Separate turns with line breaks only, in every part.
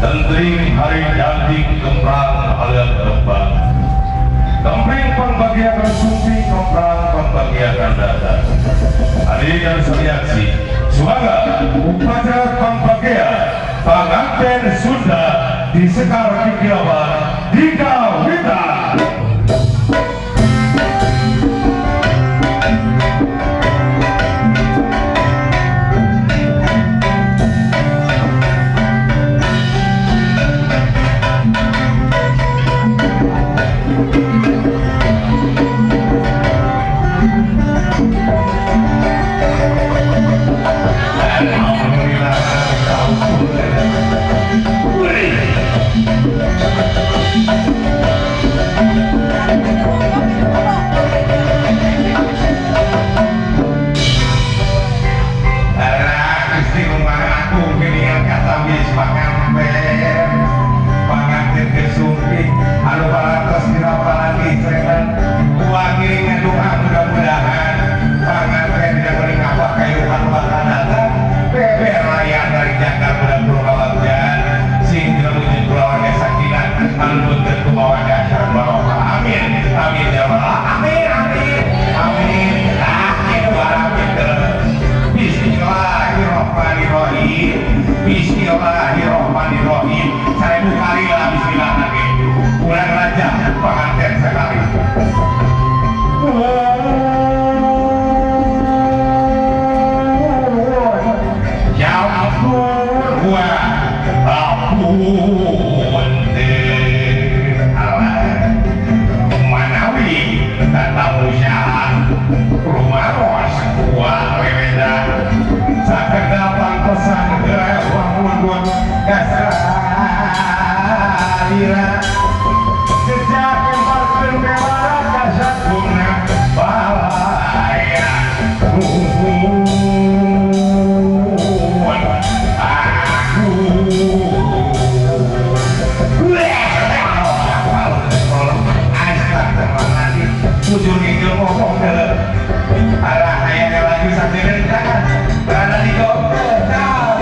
Tentring hari janting kemprang alias kembang. Kempring pembagiakan sumping kemprang pembagiakan dada. Hari yang seliaksi semoga upacara pembagian pengantin sudah disekar kikiawan dikawitan. Bismillahirrahmanirrahim. Saya bukari lah bismillah lagi. Kurang raja pengantin sekali. Ya ampun, wah, ampun deh. Manawi tata usaha rumah ros buat leweda. Sakeda pantesan gerak wangun kasarira. Sejak kemparkeun bewara kasatuna balaya. Ujung itu ngomong deh, arah ayahnya lagi sambil rendah, karena di gopel,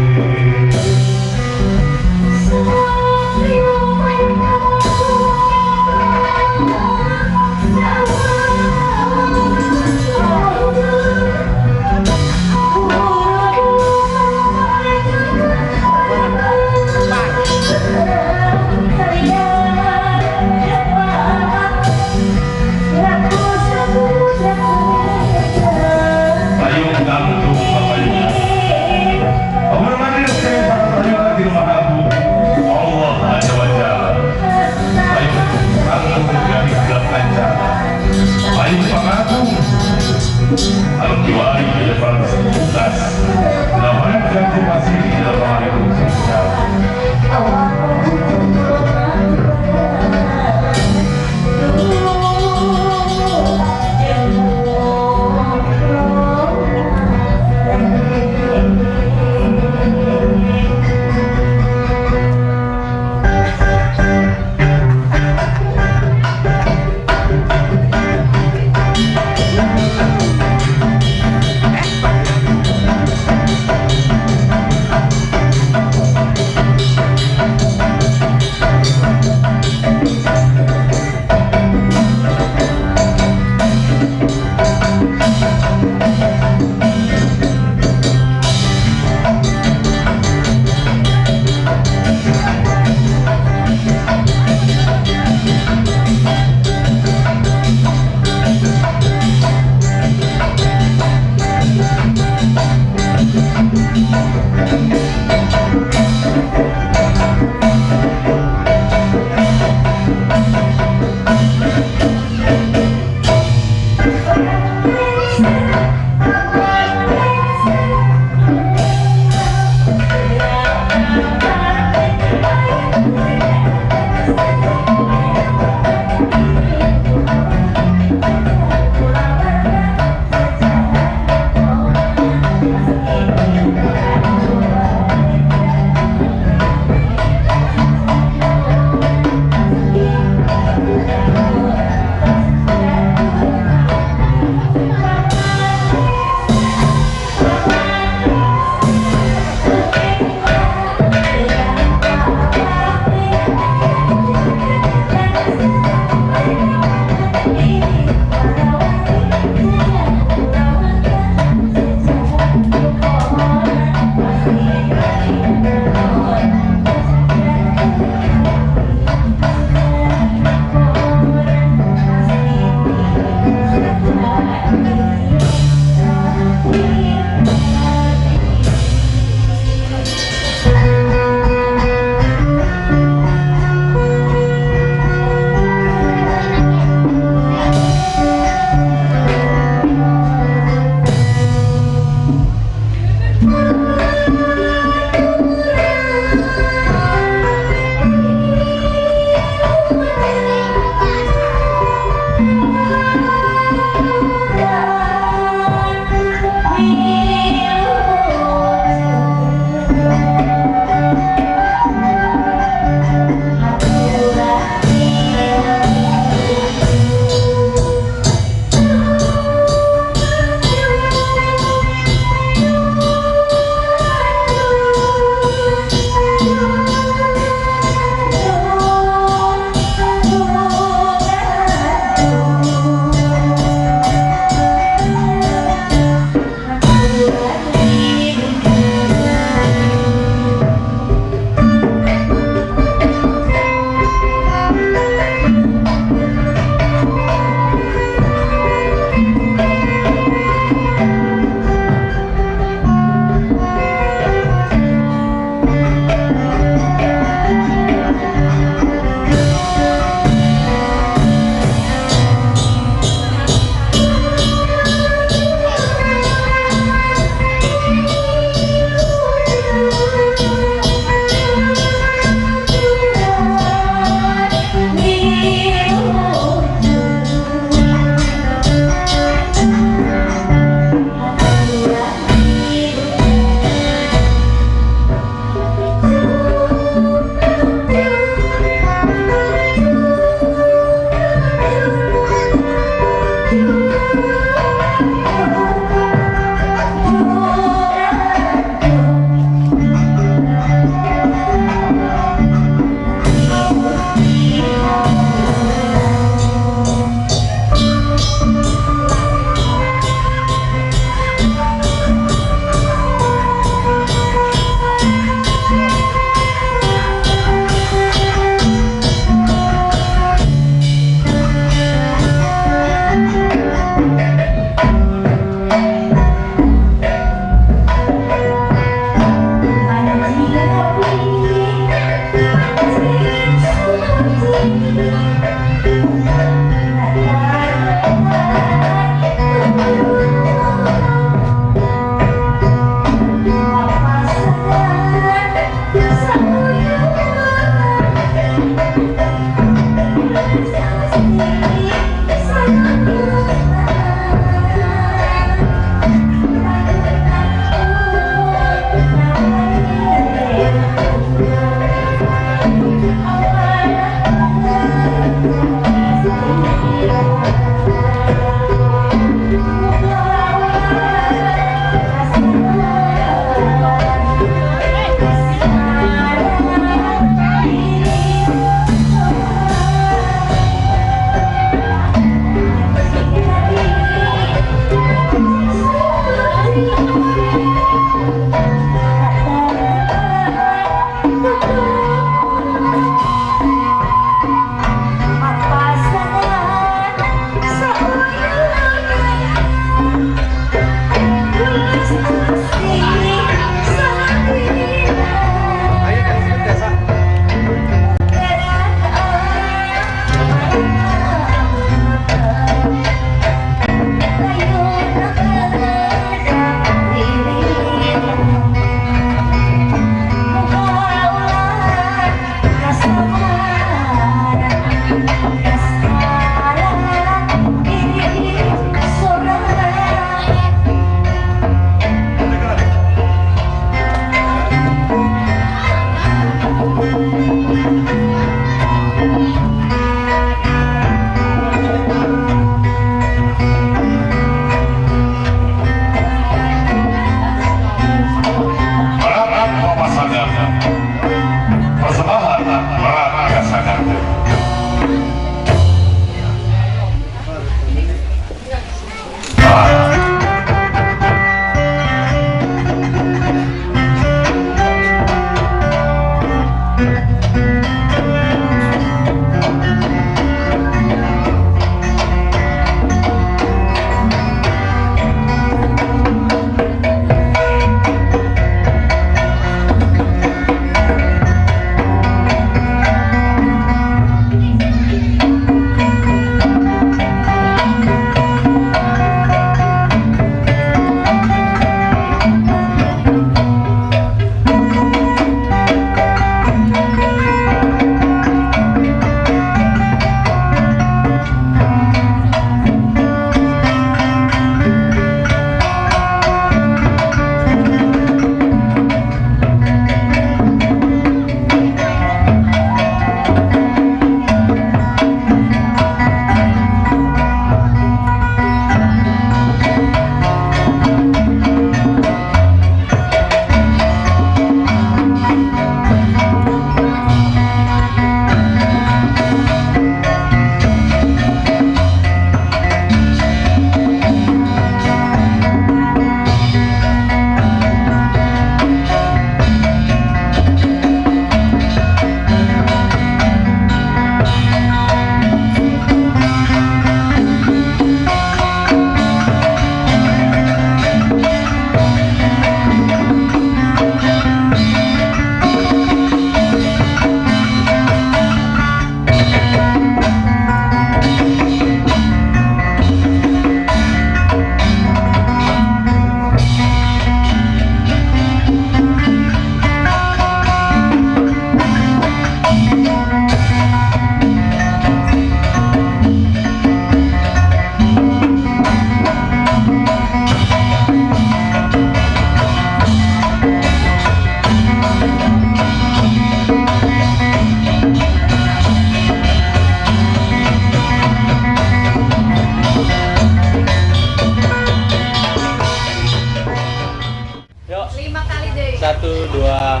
Yuk.
5 kali deh.
1, 2.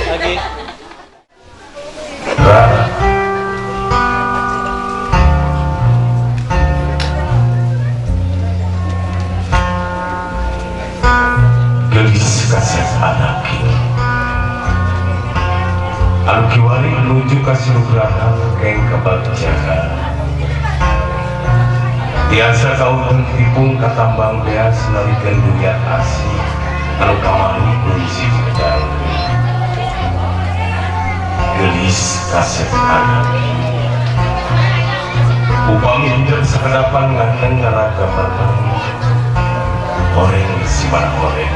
Lagi.
Gelis kasih anak ini. Anu kiwari menuju kasih nugraha keng kebahagiaan. Biasa kau tipung katambang beas nalikeun dunia asli anu kamari kondisi kedal. Gelis kasih anak upami hidup sekedapan nganteng ngaraga barang goreng si mana goreng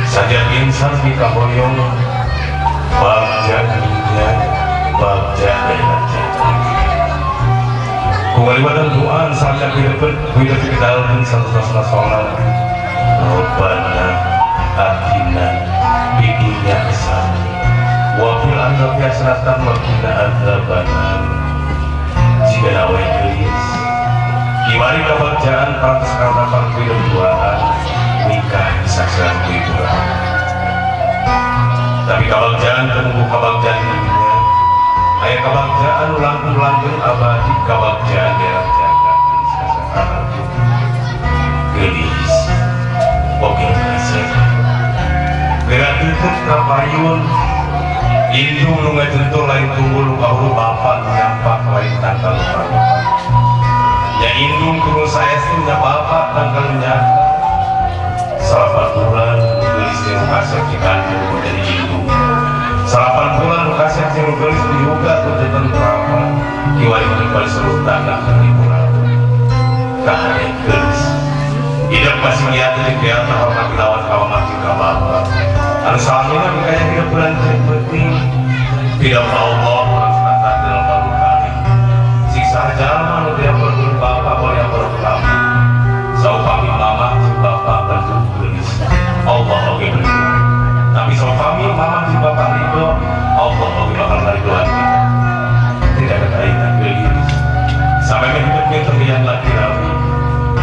saja insan di kahoyong bagja dunia bagja daerah kungaliwatan doa saja hidup kedalaman satu nasional Rabbana atina bidunya hasan wafil anta hasanatan wa qina adzabannar jika nawe gelis kiwari kebahagiaan pantas kantapan hidup duaan nikah disaksikan hiburan tapi kebahagiaan menunggu kebahagiaan dunia ayat kebahagiaan langgeng abadi kebahagiaan daerah jagat gelis oke kasih gerak tutup kapayun indung nu ngajentul lain tunggul kahulu bapak nyampak lain tanggal lupa ya indung kudu saestina bapak tanggal nyata salapan bulan gelis yang kasih dikandung dari indung salapan bulan kasih yang gelis diugat kudetan terapa kiwari kembali seluruh tanah keliburan kahari gelis hidup masih niat di kiat hormat lawan kawan mati bapak anu salamina mikanya tidak beranjak penting tidak mau Allah bersenata dalam baru kali siksa jalan anu tidak berguru bapak boleh berkelamu saupami mama si bapak bentuk gelis Allah oke beribu tapi saupami mama si bapak ridho Allah oke bakal meridoan kita tidak ada kaitan gelis sampai menghidupnya terlihat lagi rapi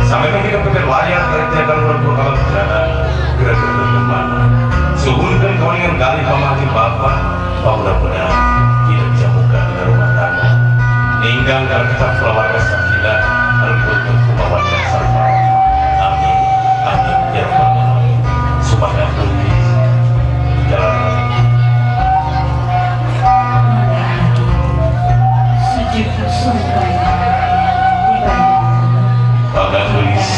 sampai menghidupnya layar terjaga berbuka berjalan gerak-gerak kemana suhunkan kau dengan kali pamati bapak mudah-mudahan tidak bisa buka di rumah tangga ninggang dan kita keluarga sakinah untuk kebawahan sarfa amin amin ya rabbal alamin supaya bumi jalan bagan tulis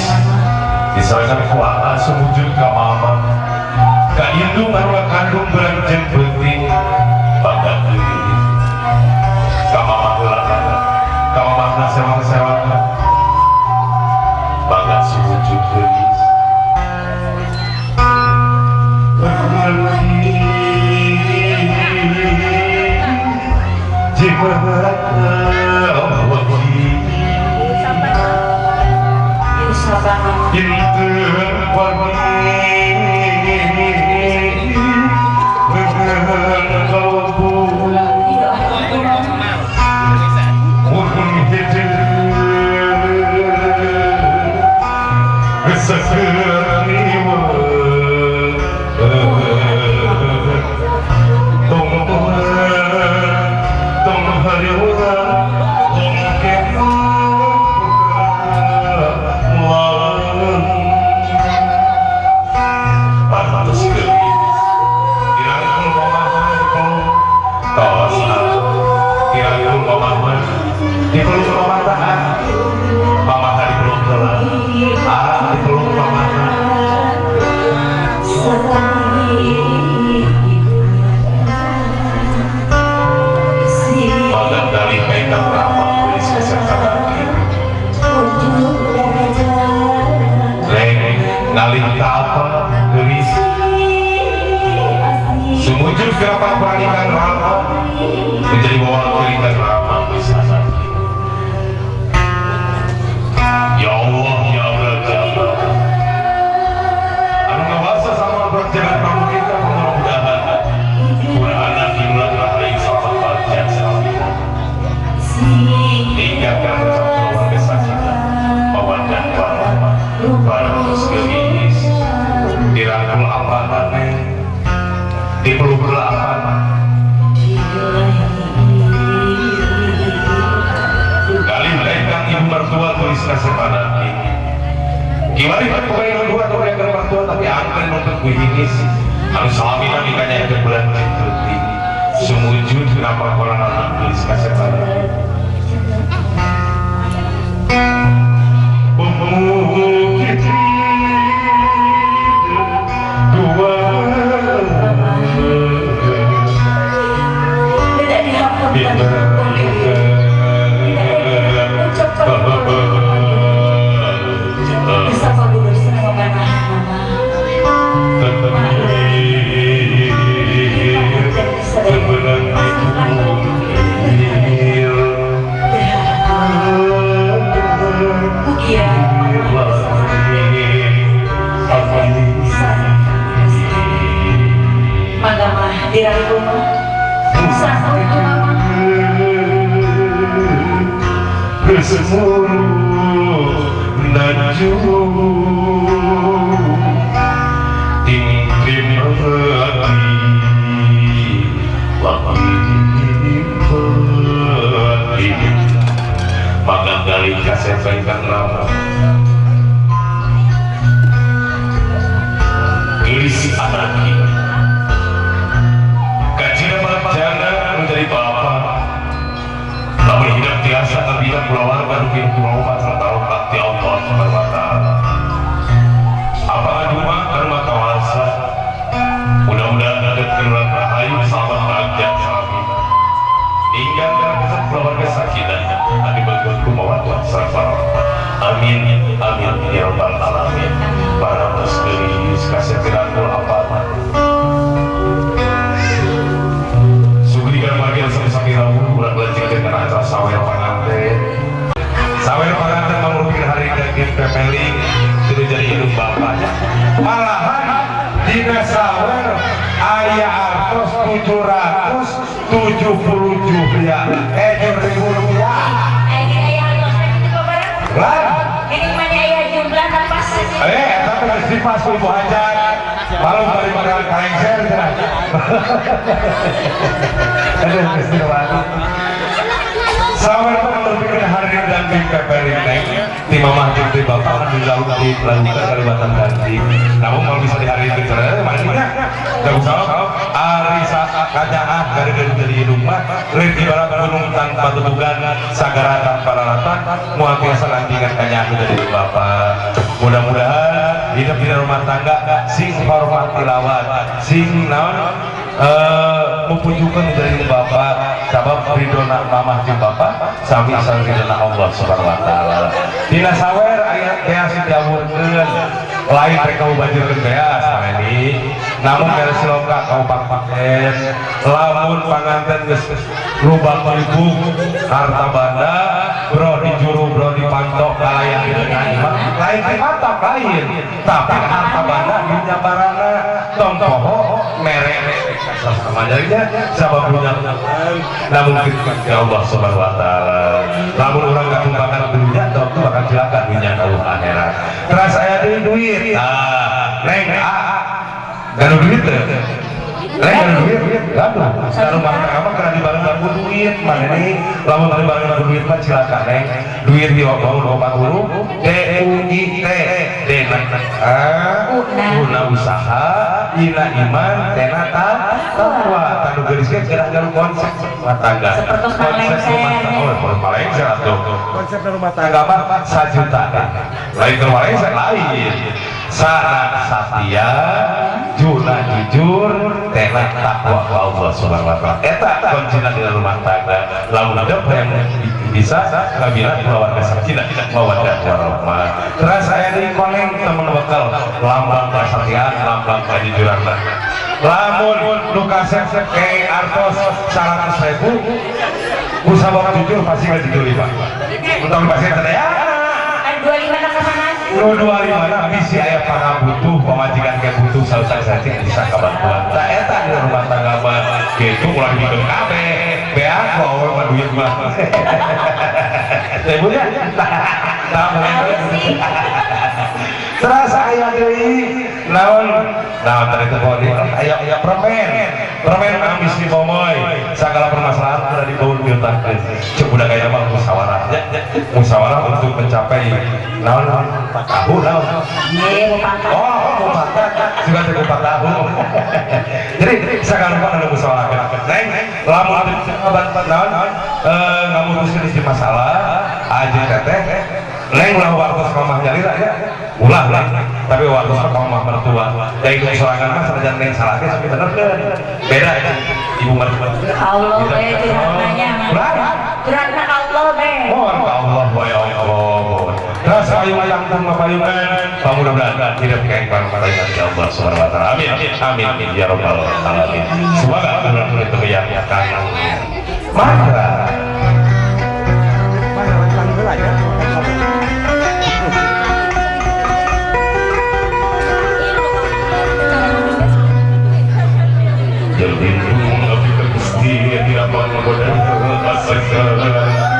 disarankan kuasa sewujud ke mama Kak Indung anu kandung beranjeng penting bagat gelis ka mama heula ka mama sewa-sewa bagat sewujud gelis ngalih ke apa gelis sumujud ke apa peranikan Rama menjadi mewakilikan Rama bisa nanti ya Allah ya Raja anu ngawasa sama berjalan kamu kita mudah-mudahan pura anak dimulai rahai sahabat bagian sekali tinggalkan keluar kesakitan bawa dan warahmat barang gelis ngangkul apa neng di peluk apa kali mereka ibu mertua tulis kasih pada gimana kan pokoknya mertua atau yang mertua tapi angkat untuk kuihinis harus suami nami kanya yang kebelan cintuti semujud kenapa orang anak tulis kasih pada bukit dua
tidak dihapuskan bisa kabur senang menganahan Magama dirangkum satu mama
Kesemuruh naju Tim hati Wahid maka kali kasepaikan lama Isi anaki kajian jangan menjadi bapak namun hidup biasa terbilang keluarga mungkin keluarga serta bakti Allah Subhanahu wa Ta'ala apakah cuma karena kawasa mudah-mudahan ada keluar rahayu sahabat rakyat sahabat hingga kesan keluarga sakinah tapi bagianku mawaddah serta amin amin ya rabbal alamin para muslimin kasih pirakul apa sugrikan bagian sampai rabu bulan belajar dengan acara sawer panganten mengurutin hari daging pepeling itu jadi hidup bapaknya malahan dina sawer ayah artos 770 rupiah rupiah
ini mana ayah jumlah nafas
tapi mesti pas ibu hajat malu dari makan kalengser ada mesti wangi sawer berpikir hari dan mimpi pepeling di mamah di bapak di lalu di pelabuhan Kalimantan Ganti namun kalau bisa di hari itu mana gak usah hari saat kajaah dari rumah lain ibarat gunung tanpa tubuhan sagara tanpa lalatan mual biasa lantingan kajaah dari bapak mudah-mudahan hidup di rumah tangga sing hormat tilawat sing naon mempunyukan dari bapak sabab ridona mamah di bapak sami asal ridona Allah Subhanahu wa Ta'ala dina sawer ayat beas diawurkeun lain mereka banjirkeun beas ini namun dari siloka kau paken lamun panganten geus lubang ribuk harta banda bro dijuru bro dipantok kalayan lain dipantok lain tapi harta banda dinyabarana tong poho merek sama jadinya sabab punya namun ya Allah Subhanahu wa Ta'ala namun orang gak tumbakan dunia atau itu bakal silakan dunia kalau akhirat terus saya duit neng gak duit gaduh kalau apa karena dibangun duit mana nih lamun dibangun duit mah silakan neng duit di bangun obat huruf DUIT guna usaha ina iman tenata takwa tanu gelisnya kira-kira konsep rumah tangga konsep rumah tangga mah 1 juta lain kemarin lain sana satya juna jujur tena takwa Allah Subhanahu wa Ta'ala eta kuncinya di rumah tangga lamun ada yang bisa kabina keluarga sakinah mawaddah warahmah terus saya di koneng teman bekal lambang kesatian lambang kejujuran lamun nu kasep ke artos 100.000 usah jujur pasti nggak diterima untuk pasti ada ya
25 nak kemana?
Lu 25 bisi aya pangabutuh pamajikan kayak butuh sausah saeutik bisa kabantuan. Tah eta di rumah tangga mah kitu ulah bikin kabeh. Beak bawa mah duit mah. Teh bunya. Tah Terus aya deui naon tadi teh kok aya permen ambis di momoy segala permasalahan sudah dibawa diutakkeun cek budak aya mah musyawarah untuk mencapai naon tahu naon
Ye, mupakat.
oh mupakat juga teh tahu jadi segala ada musyawarah neng lamun naon ngamutuskeun hiji masalah aja teteh neng ulah wartos mamah nyalira ya ulah tapi wartos ke mamah mertua dari itu sorangan mah sanajan neng salah tapi bener beda ya ibu mertua
Allah be curhatnya curhatna ka Allah be
mohon ke Allah ya Allah rasa ayu tangtung mapayungan mudah-mudahan hidup kayak malaikat ya Allah subhanahu wa ta'ala amin amin ya rabbal alamin semoga benar-benar itu meyakinkan maka Jelindung api tergusti tidak menggoda asalkan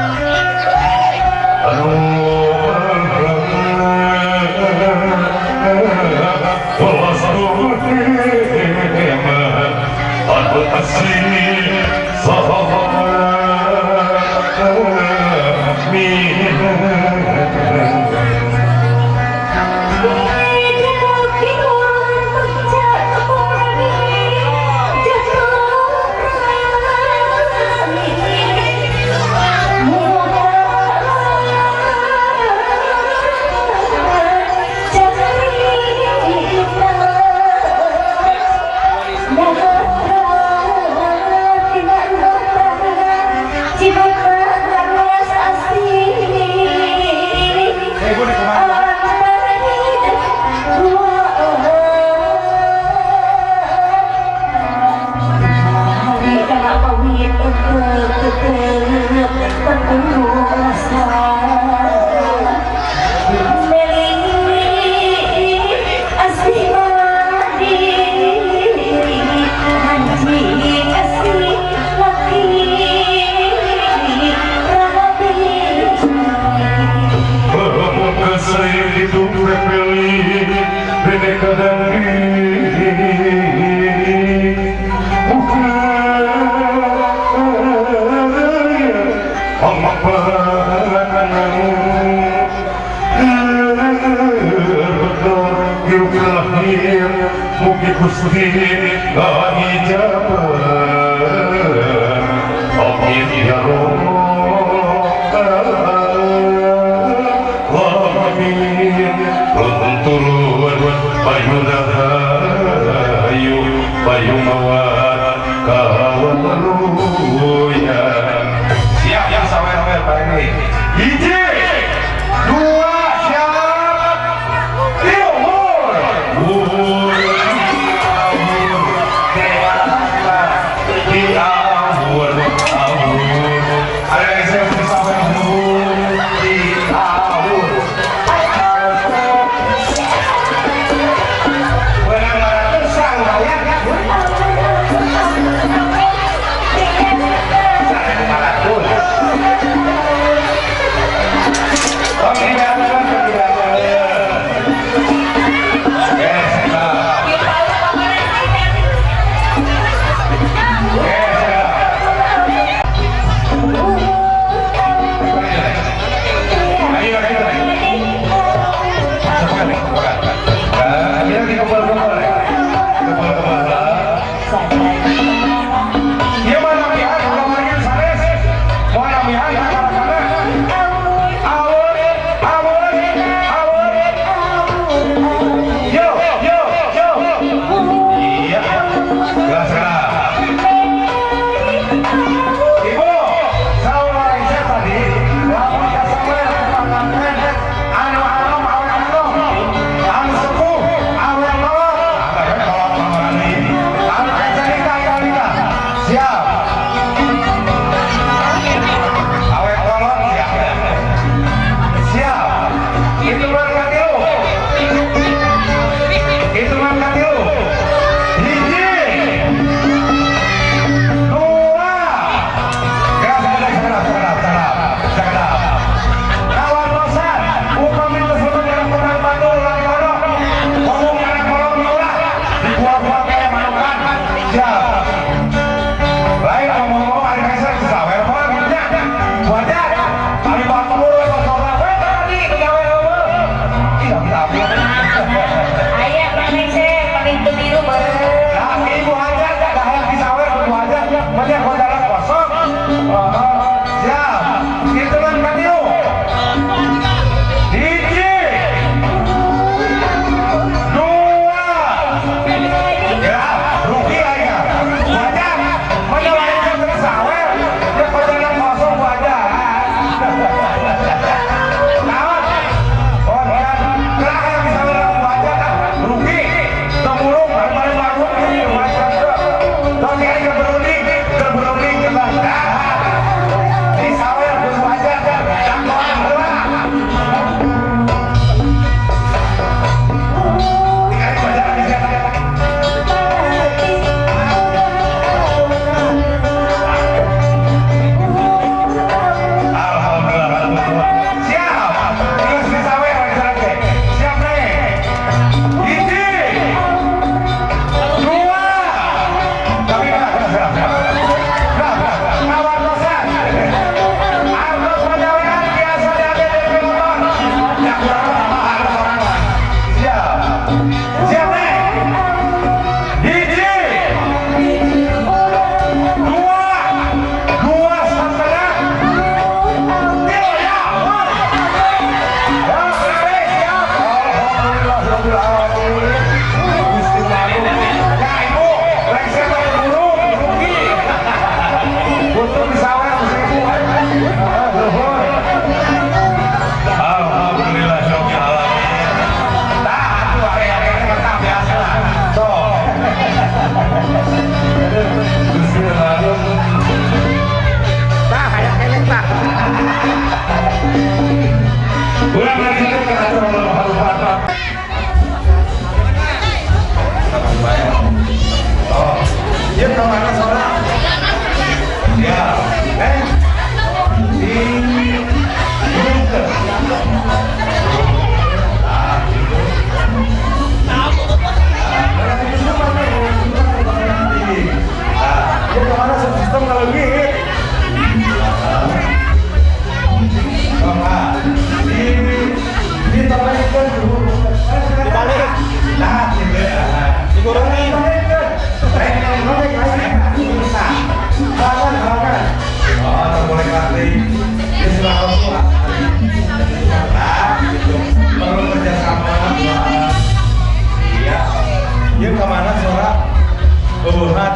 Tuhan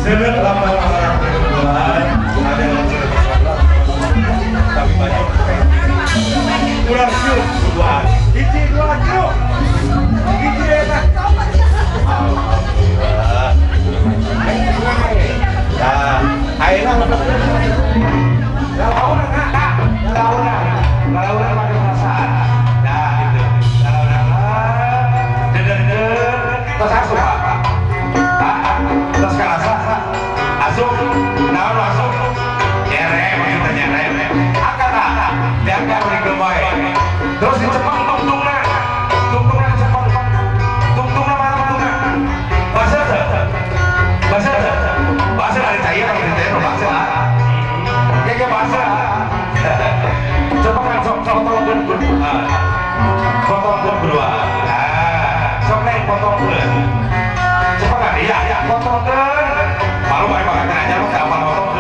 sudah lama orang berdoa ada yang sudah tapi banyak kurang syuk berdoa hiji dua syuk hiji enak alhamdulillah nah akhirnya launan pakai perasaan nah itu terus asup terus kan asup nah asup nyere maksudnya nyere akan biar kan digemai terus dicepang tungtungnya dicepang tungtungnya mana tungtungnya bahasa dari saya kan dari bahasa kayak bahasa cepang sok potong berdua sok naik potong cepang kan iya potong baru main makan aja lo gak apa potong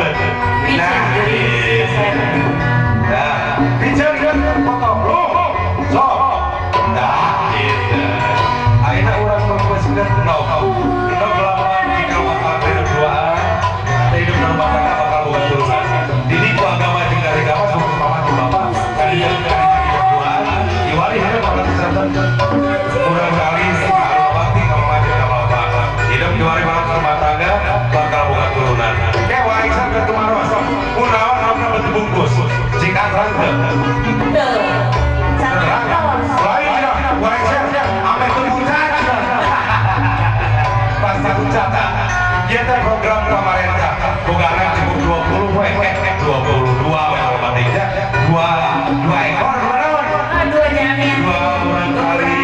nah dijaga potong lu sok nah gitu akhirnya orang berpesiden kau kita berlawan di rumah tangga berdoa ada hidup dalam rumah tangga bakal bukan turunan jadi ku agama jeung dari agama suku mama di bapak kali yang berdoa diwali hidup bakal kesehatan kurang kali kalau bakti kamu mati kalau apa hidup diwali bakal rumah tangga bakal bukan turunan kayak warisan ke tumaros unawan harusnya bentuk bungkus jika terang
Betul.
lain tidak warisan sampai tumbuh cacat pas satu cacat kita program pemerintah bukan cukup 22 kalau batiknya dua ekor
Dua jamin.
dua orang kali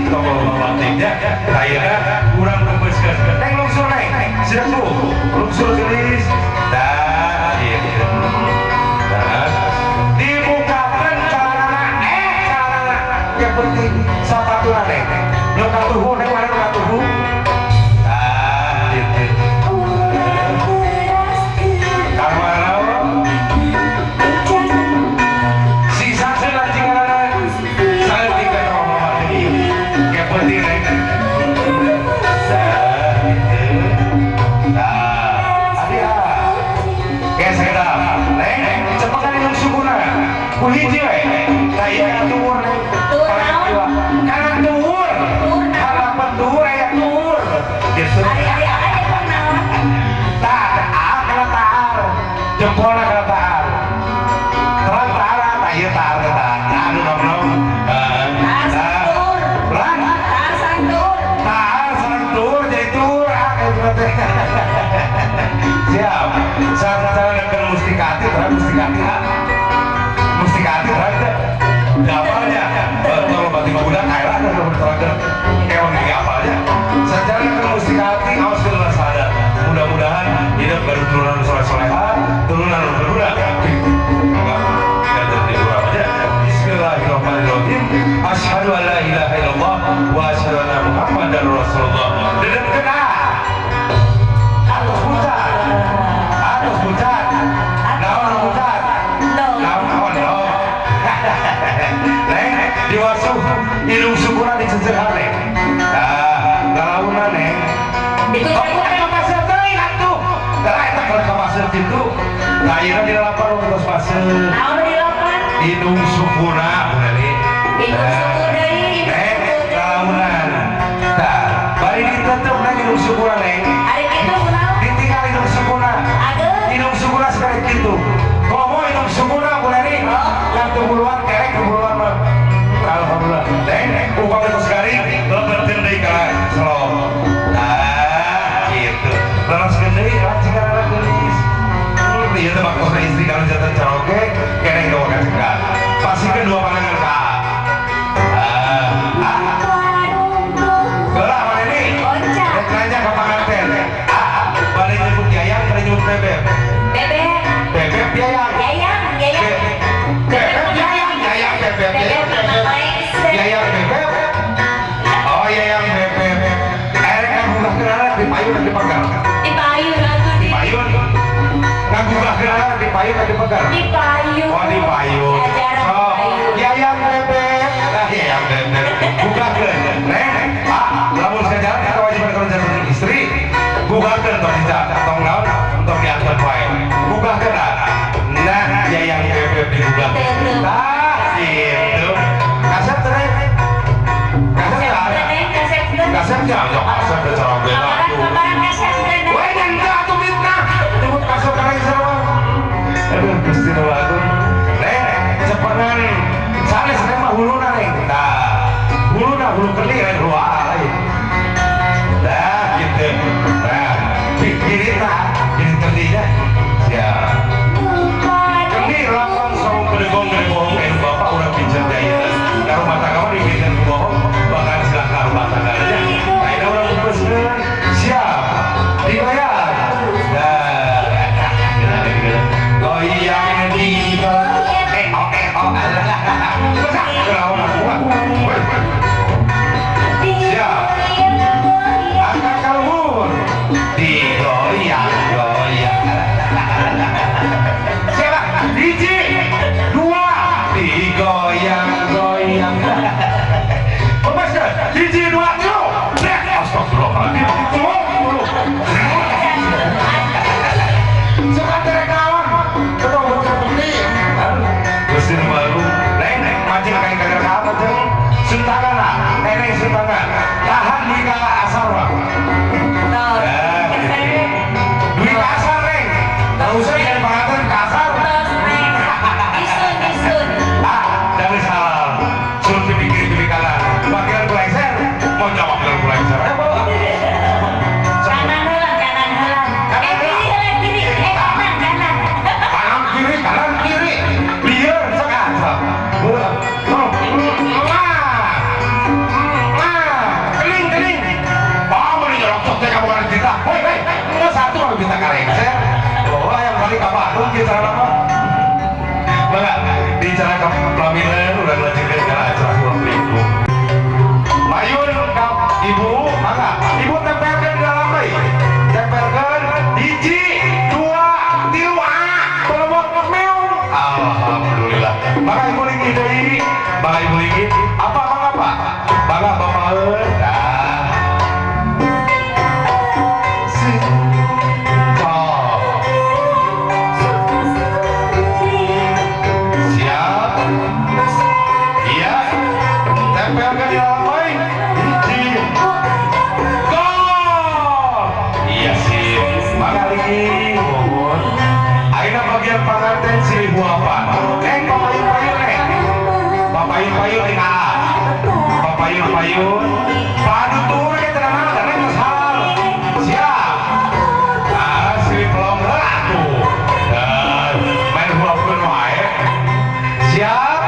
toko batiknya kayaknya kurang membesar neng lungsur neng siap tuh lungsur gelis dan gitu dan dibukakan carana yang penting sapaturan neng lo katuhu neng mana lo katuhu Kuhiji we, saya tuur karena tuur, harapan tuur aya tuur, gitu.
Ada kenal.
Tak, kena taar, jempolna kena taar, terang taar, tayo taar, anu nom,
Taar santur. Taar santur.
taar sareng tuur, jadi tuur, siap, saya mustikati, terang mustikati, mustikati terang dapalnya kalau batik muda kailah dan berteraga kewan ini apalnya secara mustikati awas keluar sadar mudah-mudahan hidup baru turunan soleh-soleha turunan berbudak enggak jadi berapa aja bismillahirrahmanirrahim asyhadu an la ilaha illallah wa asyhadu anna muhammadar rasulullah dan kena harus pucat naon pucat diwasuh hidung syukuran di cecehan neng galaunan neng kamu pasir teuing atuh karena eta kalau ke pasir itu akhirnya di lapar terus pasir hidung syukuna bener neng galaunan bari ditutup neng hidung syukuna neng ditinggal hidung syukuna hidung syukuna sekali gitu komo hidung syukuna bener nih yang kebuluan kerek kebuluan mah alhamdulillah neng upah itu sekali lebar tendai kalah selom gitu lalas gendai lancing anak gelis iya itu maksudnya istri kalau jatuh caroke kena yang doakan segala pasti kedua pandangan gelah mana ini nanya ke pengantin balik nyebut yayang balik nyebut bebek bebek yayang Yayang bebek. Oh yayang bebek. Erek ngagugah kenana di payun dan dipegang. Dipayun. Ngagugah kenana di payun dan dipegang. Oh di payun. So yayang bebek. Yayang bebek. Buka ke. Neng. Lamun gitu. Kasep tuh Neng. Kasep nggak ada. Kasep nggak ada. Kasep udah cara beda tuh. Wah yang nggak tuh fitnah. Tunggu kasep kalian semua. Aduh Gusti Allah aku. Neng, cepetan. Sana sedang mah huluna Neng. Nah, huluna hulu keli Neng luar. Nah gitu. Nah, pikirin lah. Jadi terdinya. Ya. Ini langsung sama bergong-bergong kayak bapak udah pinjam jahitan. Nah rumah tangga mah dipinjam ke bohong, bahkan silakan rumah tangga aja. Nah ini orang berpesan siap dibayar. Nah, goyang di besar kelawan aku. Siap. Angkat kalbur digoyang-goyang. Siapa? Hiji, dua, digoyang-goyang. Pemaskan, hiji, dua, tiga. Astagfirullahaladzim. Sekat dari kawan. Betul, betul, betul. Mesin baru. Neng, mancing kain kagak apa tuh? Suntangan lah. Neng, suntangan. Tahan di kala asar lah. Duit kasar, Neng. Tak usah ikan pangatan kasar. Dari salah. Suruh dipikir-pikir kanan. Bagian kulengser. Mau jawab dengan kulengser. Kanan kiri, kanan kiri. Biar sekarang. Keling. Bawa nih jorok sok kamu kan kita. Hei, mau satu kalau kita kulengser. Oh, yang kali kapan? Kita apa? Bangga, di cara pelaminan udah ngelajarin cara acara pulang pelingkuh. Mayun kap ibu, mangga. Ibu tempelkan di dalam bayi. Tempelkan hiji, dua, tiga, pelebok meong. Alhamdulillah. Mangga ibu lagi dari, mangga ibu lagi. Apa mangga pak? Mangga bapak dah. Tempelkan di dalam bayi. Hiji. Gol. Iya sih. Makali. Mohon. Aina bagian pengantin seribu apa? Neng papayun-payun neng. Papayun-payun di kalah. Papayun-payun. Padu turun ya tenang karena kesal. Siap. Nah, si pelong ratu. Dan main huapun wae. Siap.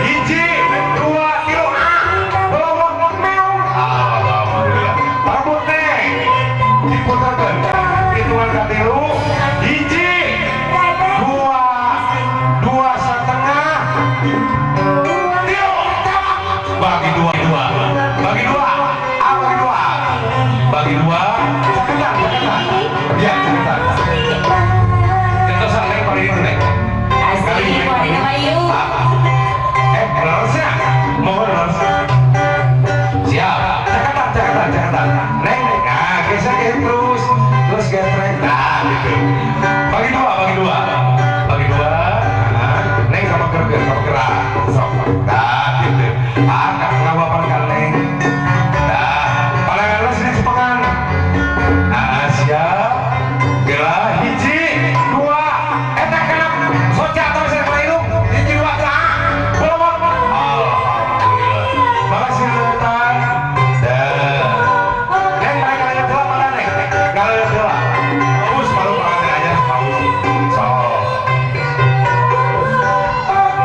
Hiji. Dua. Diputarkan hitungan katilu hiji dua setengah tiga bagi dua bagi dua ceketan ya ceketan kita saling pada itu nek larasnya mohon laras siap ceketan neng geser terus getrek nah gitu bagi dua neng sama kerja sama gerak nah gitu akak ngawapan kan neng nah pandangan sini sepengan nah siap gerak hiji dua etak kenap soca atau saya kelairu hiji dua belum alhamdulillah makasih letan bagus baru pengantin aja bagus so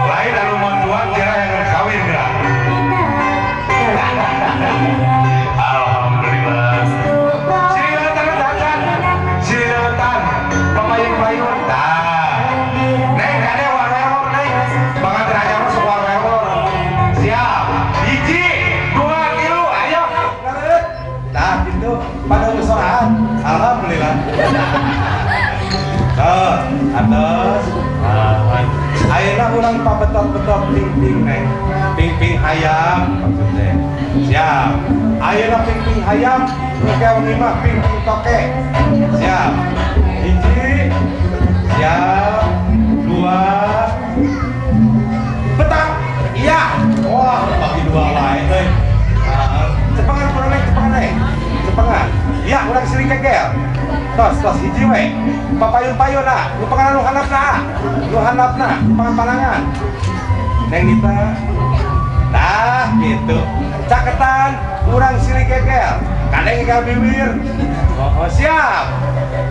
lain anu montuan kira yang kawin kira alhamdulillah sini letan pemayun-payun nah neng ada war-war neng pengantin aja masuk war-war siap hiji dua tilu ayo nah gitu pada usahaan alhamdulillah atas ayeuna ulang pabetot-betot ping-ping neng ping-ping hayam maksudnya siap ayeuna ping-ping hayam oke mah ping-ping toke siap hiji siap dua petang
bagi dua wae euy. Cepengan kurang cepengan. Ya, urang siri kegel. Tos hiji we. Papayun-payun lah. Nu panganan nu handapna. Pangan panangan. Neng Nita. Nah, gitu. Caketan urang siri kegel. Kadang ngegel bibir. Oh, siap.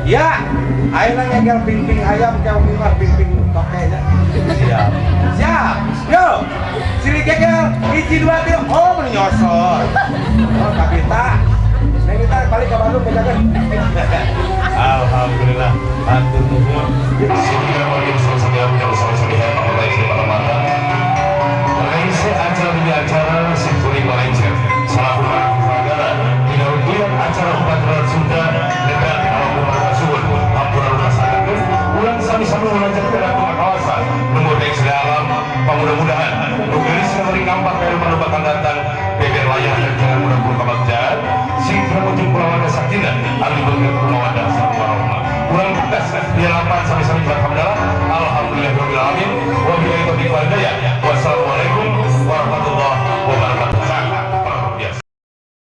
Ya, ayeuna ngegel ping-ping hayam kayak mah ping-ping tokenya. Siap. Yo. Siri kegel hiji dua tilu. Oh, nyosor.